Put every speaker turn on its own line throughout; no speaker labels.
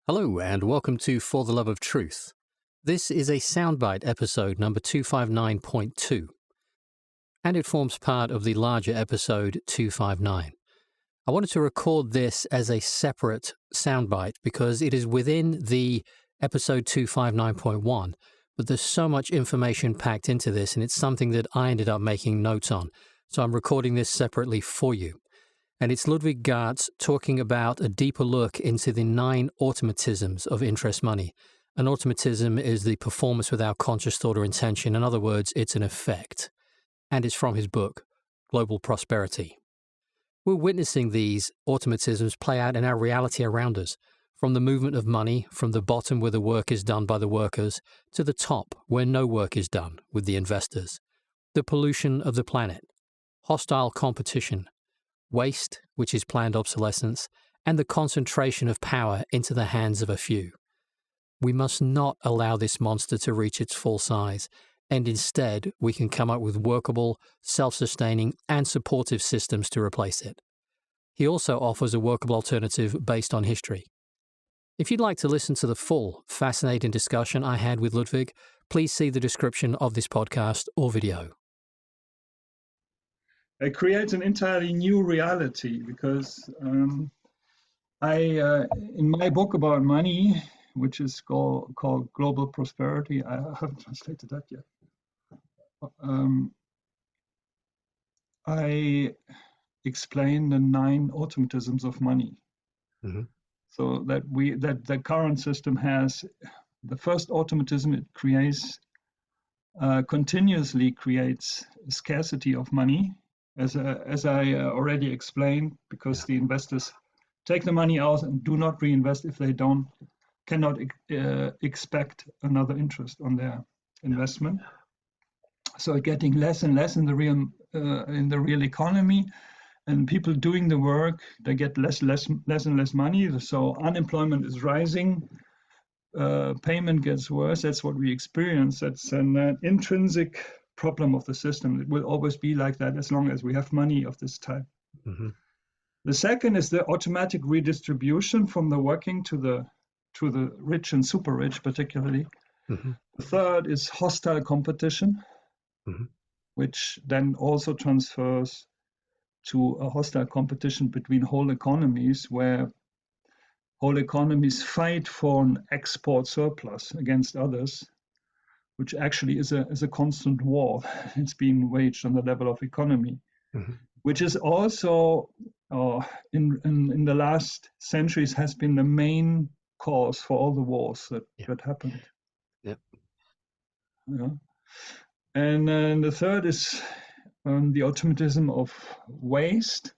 Hello and welcome to For the Love of Truth. This is a soundbite episode number 259.2, and it forms part of the larger episode 259. I wanted to record this as a separate soundbite because it is within the episode 259.1, but there's so much information packed into this and it's something that I ended up making notes on. So I'm recording this separately for you. And it's Ludwig Gartz talking about a deeper look into the 9 automatisms of interest money. An automatism is the performance without conscious thought or intention. In other words, it's an effect. And it's from his book, Global Prosperity. We're witnessing these automatisms play out in our reality around us, from the movement of money, from the bottom where the work is done by the workers, to the top where no work is done with the investors. The pollution of the planet, hostile competition, waste, which is planned obsolescence, and the concentration of power into the hands of a few. We must not allow this monster to reach its full size, and instead we can come up with workable, self-sustaining, and supportive systems to replace it. He also offers a workable alternative based on history. If you'd like to listen to the full, fascinating discussion I had with Ludwig, please see the description of this podcast or video.
It creates an entirely new reality because in my book about money, which is called Global Prosperity, I haven't translated that yet. I explain the 9 automatisms of money. Mm-hmm. So that the current system has the first automatism, it continuously creates scarcity of money. As I already explained, because the investors take the money out and do not reinvest if they cannot expect another interest on their investment. So getting less and less in the real economy, and people doing the work, they get less and less money. So unemployment is rising, payment gets worse. That's what we experience. That's an intrinsic problem of the system. It will always be like that as long as we have money of this type. Mm-hmm. The second is the automatic redistribution from the working to the rich and super rich, particularly. Mm-hmm. The third is hostile competition, mm-hmm. which then also transfers to a hostile competition between whole economies, where whole economies fight for an export surplus against others, which actually is a constant war. It's being waged on the level of economy, mm-hmm. which is also in the last centuries has been the main cause for all the wars that happened. Yep. Yeah. And then the third is the automatism of waste,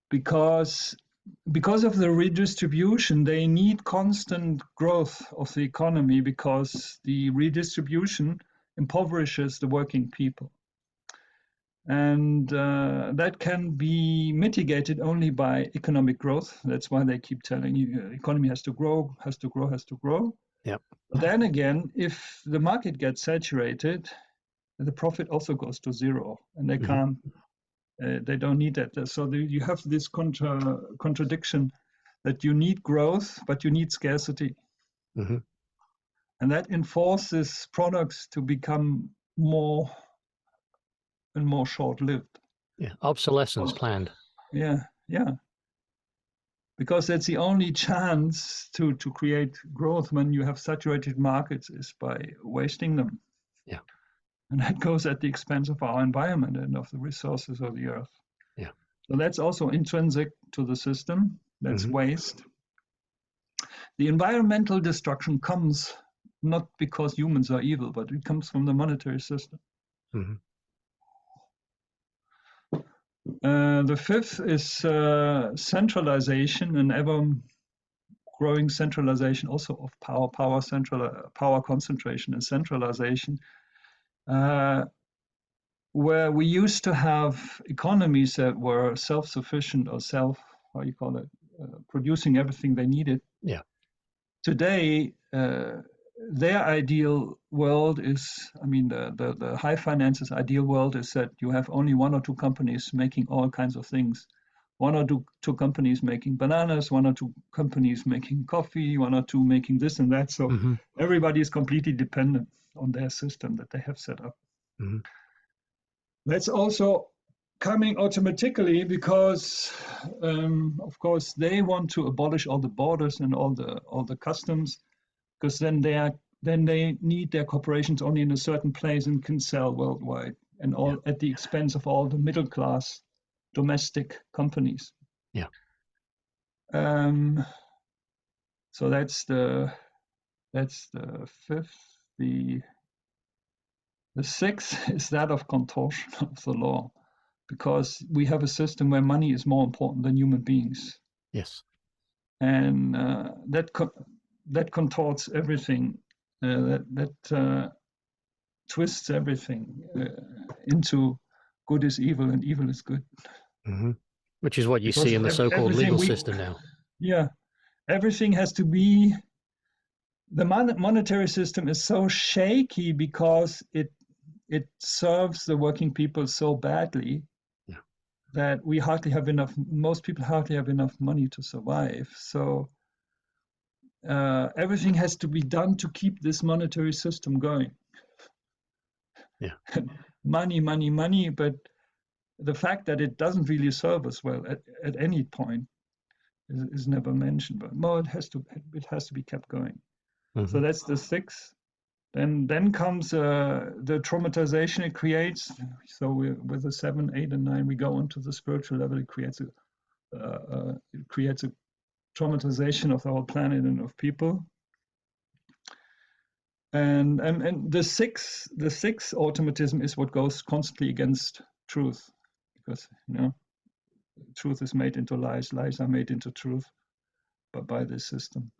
because of the redistribution, they need constant growth of the economy, because the redistribution impoverishes the working people. And that can be mitigated only by economic growth. That's why they keep telling you the economy has to grow, has to grow, has to grow. Yep. But then again, if the market gets saturated, the profit also goes to zero, and they can't. They don't need that. So you have this contradiction that you need growth, but you need scarcity. Mm-hmm. And that enforces products to become more and more short-lived.
Yeah, obsolescence planned.
Yeah. Because that's the only chance to create growth when you have saturated markets, is by wasting them. Yeah. And that goes at the expense of our environment and of the resources of the earth. Yeah. So that's also intrinsic to the system. That's mm-hmm. waste. The environmental destruction comes not because humans are evil, but it comes from the monetary system. Mm-hmm. The fifth is centralization, and ever-growing centralization also of power concentration and centralization. Where we used to have economies that were self-sufficient or producing everything they needed. Yeah. Today, their ideal world is, the high finance's ideal world is that you have only 1 or 2 companies making all kinds of things, one or two companies making bananas, one or two companies making coffee, one or two making this and that. So everybody is completely dependent on their system that they have set up. That's also coming automatically because, of course, they want to abolish all the borders and all the customs, because then they need their corporations only in a certain place and can sell worldwide, and all at the expense of all the middle class domestic companies.
Yeah.
So that's the fifth. The sixth is that of contortion of the law, because we have a system where money is more important than human beings.
Yes.
And that contorts everything. That twists everything into good is evil and evil is good.
Which is what you see in the so-called legal system now.
Yeah, everything has to be. The monetary system is so shaky because it serves the working people so badly that we hardly have enough. Most people hardly have enough money to survive. So everything has to be done to keep this monetary system going.
Yeah.
money, money, money, but the fact that it doesn't really serve us well at any point is never mentioned. But no, it has to be kept going. So that's the sixth. Then comes the traumatization it creates. So with the 7, 8, and 9, we go onto the spiritual level. It creates a traumatization of the whole planet and of people. And the sixth automatism is what goes constantly against truth, because truth is made into lies, lies are made into truth, but by this system.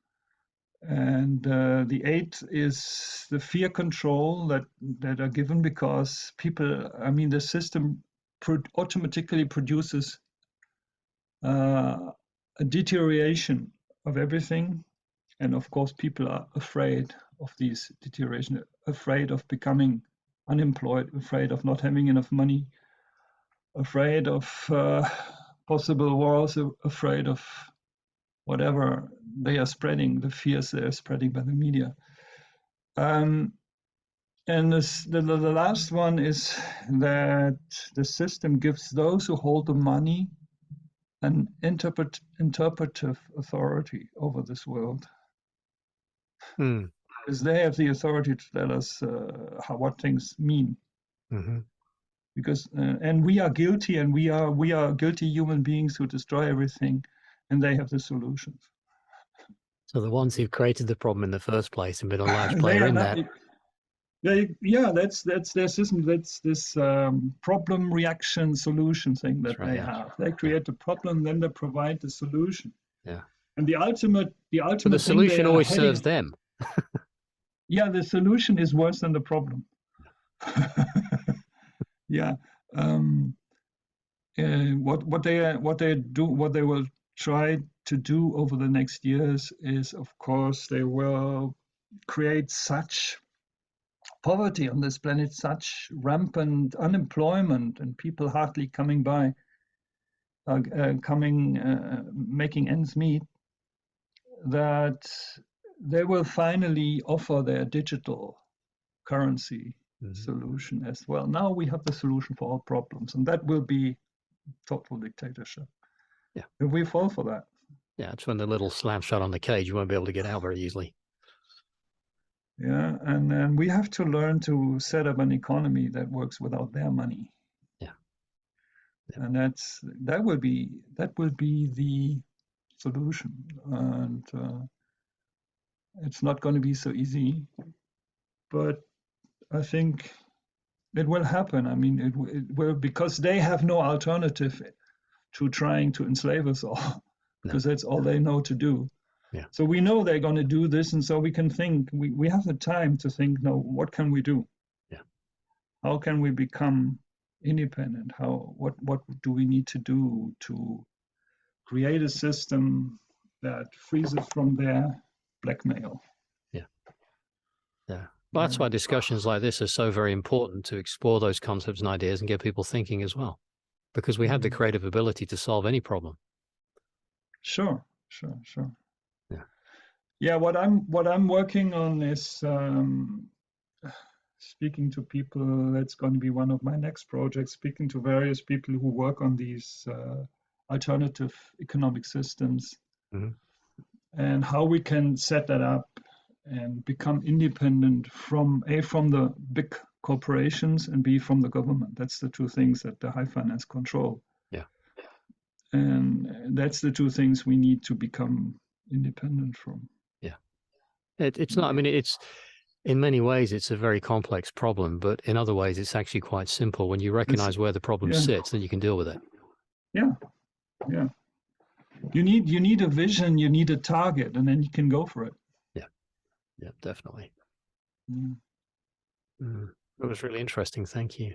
And the 8 is the fear control that are given because people. I mean, the system automatically produces a deterioration of everything, and of course, people are afraid of these deterioration, afraid of becoming unemployed, afraid of not having enough money, afraid of possible wars, afraid of whatever they are spreading, the fears they are spreading by the media. And the last one is that the system gives those who hold the money an interpretive authority over this world. Because they have the authority to tell us what things mean. Because and we are guilty, and we are guilty human beings who destroy everything, and they have the solutions.
So the ones who've created the problem in the first place and been a large player in that.
That's their system. That's this problem, reaction, solution thing that they have. They create the problem, then they provide the solution.
Yeah.
And the ultimate
but the solution always serves them.
Yeah, the solution is worse than the problem. Yeah. What they will try to do over the next years is, of course, they will create such poverty on this planet, such rampant unemployment, and people hardly coming by, making ends meet, that they will finally offer their digital currency solution as well. Now we have the solution for all problems, and that will be total dictatorship.
Yeah.
If we fall for that.
Yeah, it's when the little slap shot on the cage, you won't be able to get out very easily.
Yeah, and we have to learn to set up an economy that works without their money.
Yeah.
And that will be the solution. And it's not going to be so easy, but I think it will happen. I mean, it will, because they have no alternative to trying to enslave us all, because that's all they know to do.
Yeah.
So we know they're going to do this, and so we can think. We have the time to think. No, what can we do?
Yeah.
How can we become independent? What do we need to do to create a system that frees us from their blackmail?
Yeah. Yeah. Well, that's why discussions like this are so very important, to explore those concepts and ideas and get people thinking as well. because we have the creative ability to solve any problem.
Sure.
Yeah.
Yeah, what I'm working on is speaking to people. That's going to be one of my next projects, speaking to various people who work on these alternative economic systems, and how we can set that up and become independent from the big corporations and B, from the government. That's the two things that the high finance control.
Yeah.
And that's the two things we need to become independent from.
Yeah. It's not, I mean, it's, in many ways, it's a very complex problem, but in other ways, it's actually quite simple. When you recognize where the problem sits, then you can deal with it.
Yeah. You need a vision, you need a target, and then you can go for it.
Yeah, definitely. It was really interesting. Thank you.